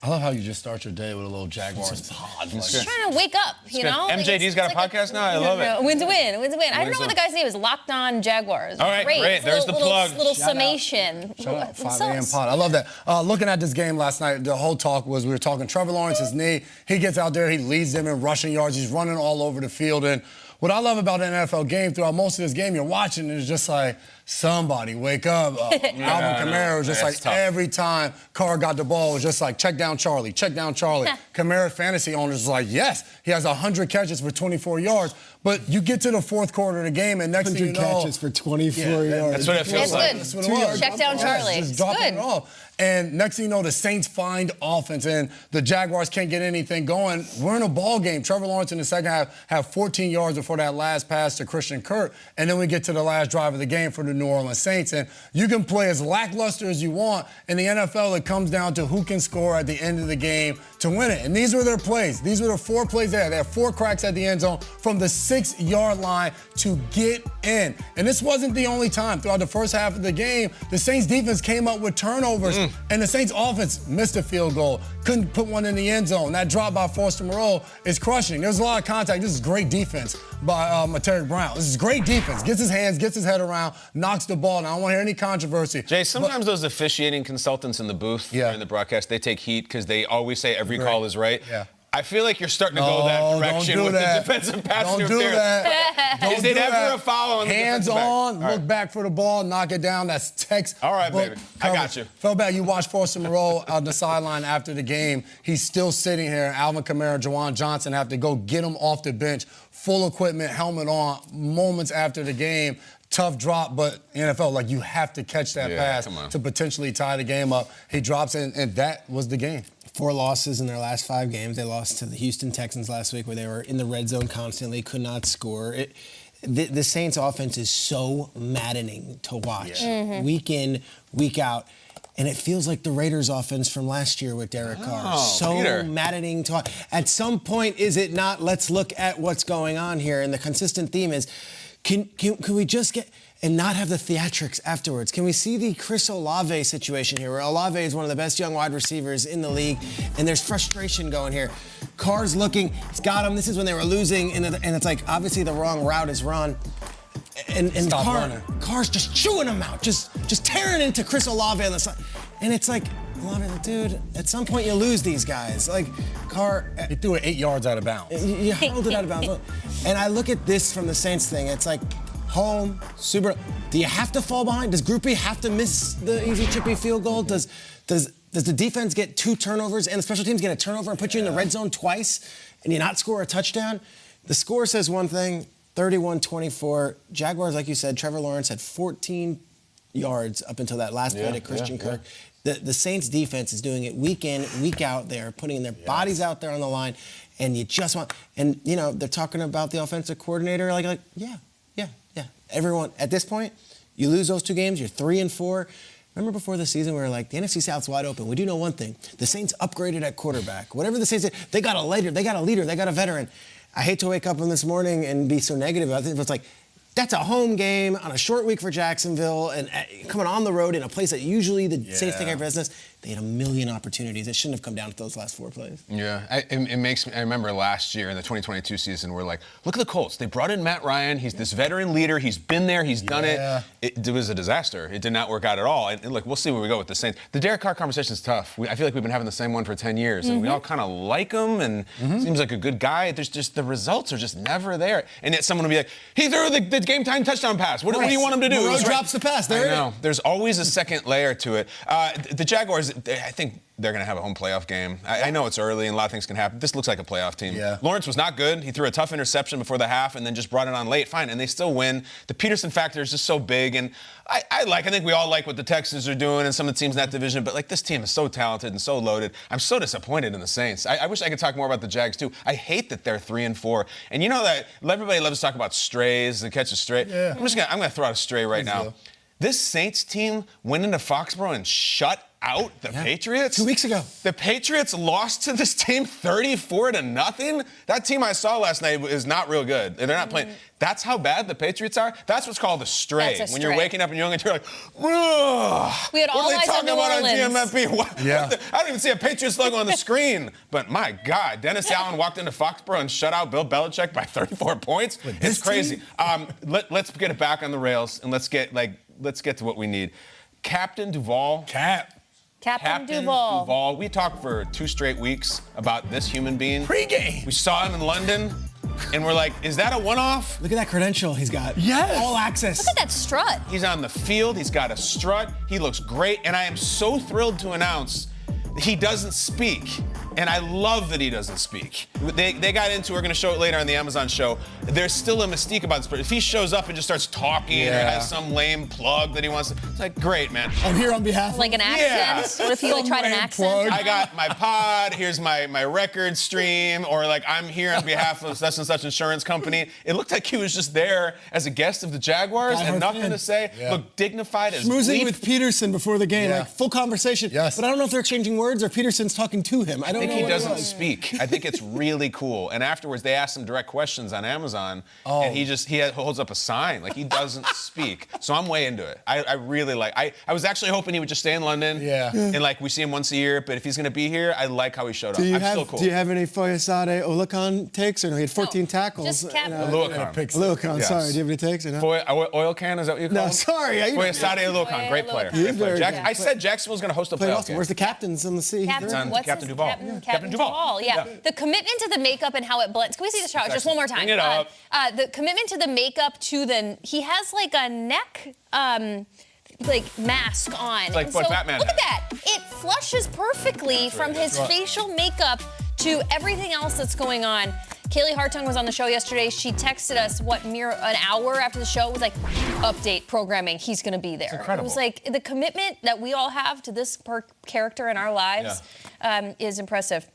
I love how you just start your day with a little Jaguars pod. Just trying to wake up, you know? MJD's got a podcast now? I love it. Win to win, win to win. I don't know what the guy's name is. Locked On Jaguars. All right, great. There's the plug. Little summation. Shout out 5 a.m. pod. I love that. Looking at this game last night, the whole talk was we were talking Trevor Lawrence's knee. He gets out there, he leads them in rushing yards. He's running all over the field. And what I love about an NFL game, throughout most of this game, you're watching, and it's just like, somebody wake up. Alvin Kamara was just like, tough. every time Carr got the ball, it was just like, check down Charlie, check down Charlie. Kamara fantasy owners was like, yes, he has 100 catches for 24 yards. But you get to the fourth quarter of the game, and next thing you know, 100 catches for 24 yards. That's what it feels like. That's what it was. Check down Charlie. Just dropping it off. And next thing you know, the Saints find offense, and the Jaguars can't get anything going. We're in a ball game. Trevor Lawrence in the second half have 14 yards before that last pass to Christian Kirk. And then we get to the last drive of the game for the New Orleans Saints. And you can play as lackluster as you want. In the NFL, it comes down to who can score at the end of the game to win it. And these were their plays. These were the 4 plays there. They had 4 cracks at the end zone from the 6-yard line to get in. And this wasn't the only time. Throughout the first half of the game, the Saints defense came up with turnovers. And the Saints offense missed a field goal. Couldn't put one in the end zone. That drop by Foster Moreau is crushing. There's a lot of contact. This is great defense by Mataric Brown. This is great defense. Gets his hands, gets his head around, knocks the ball. Now, I don't want to hear any controversy. Jay, sometimes those officiating consultants in the booth during the broadcast, they take heat because they always say every call is right. Yeah. I feel like you're starting to go that direction with the defensive pass interference. Don't do that. Is it ever a foul on the Hands defensive back? on, look back for the ball, knock it down. That's textbook. All right, baby. I got you. Felt bad. You watched Foster Moreau on the sideline after the game. He's still sitting here. Alvin Kamara, Juwan Johnson have to go get him off the bench, full equipment, helmet on, moments after the game. Tough drop, but NFL, like, you have to catch that pass to potentially tie the game up. He drops it, and that was the game. 4 losses in their last 5 games. They lost to the Houston Texans last week, where they were in the red zone constantly, could not score. The Saints offense is so maddening to watch, week in, week out. And it feels like the Raiders offense from last year with Derek Carr. So maddening to watch. At some point, is it not, let's look at what's going on here? And the consistent theme is, can we just get and not have the theatrics afterwards? Can we see the Chris Olave situation here, where Olave is one of the best young wide receivers in the league, and there's frustration going here. Carr's looking, he's got him. This is when they were losing, and it's like, obviously the wrong route is run. And Carr's just chewing him out, just tearing into Chris Olave on the side. And it's like, Olave, dude, at some point you lose these guys. Like, Carr... He threw it 8 yards out of bounds. You held it out of bounds. And I look at this from the Saints thing. It's like, home, Super... Do you have to fall behind? Does Groupie have to miss the easy chippy field goal? Does the defense get 2 turnovers and the special teams get a turnover and put you in the red zone twice and you not score a touchdown? The score says one thing, 31-24. Jaguars, like you said, Trevor Lawrence had 14 yards up until that last play to Christian Kirk. The Saints defense is doing it week in, week out. They're putting their bodies out there on the line, and you just want... And, you know, they're talking about the offensive coordinator, like yeah. Everyone, at this point, you lose those 2 games, you're 3-4. Remember before the season, we were like, the NFC South's wide open. We do know one thing. The Saints upgraded at quarterback. Whatever the Saints did, they got a leader, they got a veteran. I hate to wake up on this morning and be so negative about it, but it's like, that's a home game on a short week for Jacksonville and coming on the road in a place that usually the Saints take care of business. They had a million opportunities. It shouldn't have come down to those last 4 plays. Yeah, it makes me. I remember last year in the 2022 season, we're like, look at the Colts. They brought in Matt Ryan. He's this veteran leader. He's been there. He's done it. It was a disaster. It did not work out at all. And look, we'll see where we go with the Saints. The Derek Carr conversation is tough. I feel like we've been having the same one for 10 years, and we all kind of like him, and seems like a good guy. There's just the results are just never there. And yet someone will be like, he threw the game time touchdown pass. What do you want him to do? Moreau drops the pass. I know. There's always a second layer to it. The Jaguars, I think they're going to have a home playoff game. I know it's early and a lot of things can happen. This looks like a playoff team. Lawrence was not good. He threw a tough interception before the half and then just brought it on late. Fine, and they still win. The Peterson factor is just so big, and I think we all like what the Texans are doing and some of the teams in that division, but like, this team is so talented and so loaded. I'm so disappointed in the Saints. I wish I could talk more about the Jags too. I hate that they're 3-4. And you know that everybody loves to talk about strays and catch a stray. I'm gonna throw out a stray right now. This Saints team went into Foxborough and shut out the Patriots? 2 weeks ago. The Patriots lost to this team 34-0. That team I saw last night is not real good. They're not playing. That's how bad the Patriots are. That's what's called a stray. That's a when you're stray. waking up and you're like, ugh. We had all what are eyes they on talking New about Orleans. on GMFB? Yeah. I don't even see a Patriots logo on the screen. But my God, Dennis Allen walked into Foxborough and shut out Bill Belichick by 34 points. It's crazy. Let's get it back on the rails and let's get to what we need. Captain Duval. Captain Duval. We talked for 2 straight weeks about this human being. Pre-game. We saw him in London, and we're like, is that a one-off? Look at that credential he's got. Yes. All access. Look at that strut. He's on the field. He's got a strut. He looks great, and I am so thrilled to announce that he doesn't speak. And I love that he doesn't speak. They got into, we're going to show it later on the Amazon show, there's still a mystique about this. But if he shows up and just starts talking or has some lame plug that he wants to, it's like, great, man. I'm here on behalf Like an accent. What if he like tried an accent? I got my pod, here's my record stream, or like I'm here on behalf of such and such insurance company. It looked like he was just there as a guest of the Jaguars and nothing to say. Yeah. Looked dignified as Schmoozing bleep. with Peterson before the game, Yeah. like full conversation. Yes. But I don't know if they're exchanging words or Peterson's talking to him. I don't I think know he what it doesn't was. speak. I think it's really cool. And afterwards, they asked him direct questions on Amazon, and he holds up a sign like he doesn't speak. So I'm way into it. I really like. I was actually hoping he would just stay in London. Yeah. And like we see him once a year, but if he's gonna be here, I like how he showed up. Do you I'm have still cool. Do you have any Foyesade Olukon takes? Or no, he had 14 tackles. just Captain. Oluokun. Olukon, Yes. sorry. Do you have any takes? Or no? Oil can, is that what you call No, him? sorry. Foyesade Oluokun, great player. He is very good. I said Jacksonville's gonna host a Played playoff awesome. game. Where's the captains on the sea? What's Captain his- Duval. Captain Duval. Yeah. The commitment to the makeup and how it blends. Can we see the shot just one more time? Bring it up. The commitment to the makeup he has like a neck like mask on. It's like And what so Batman look at has. that. It flushes perfectly from his facial makeup to everything else that's going on. Kaylee Hartung was on the show yesterday. She texted us an hour after the show. It was like, update programming. He's going to be there. It's incredible. It was like the commitment that we all have to this character in our lives is impressive.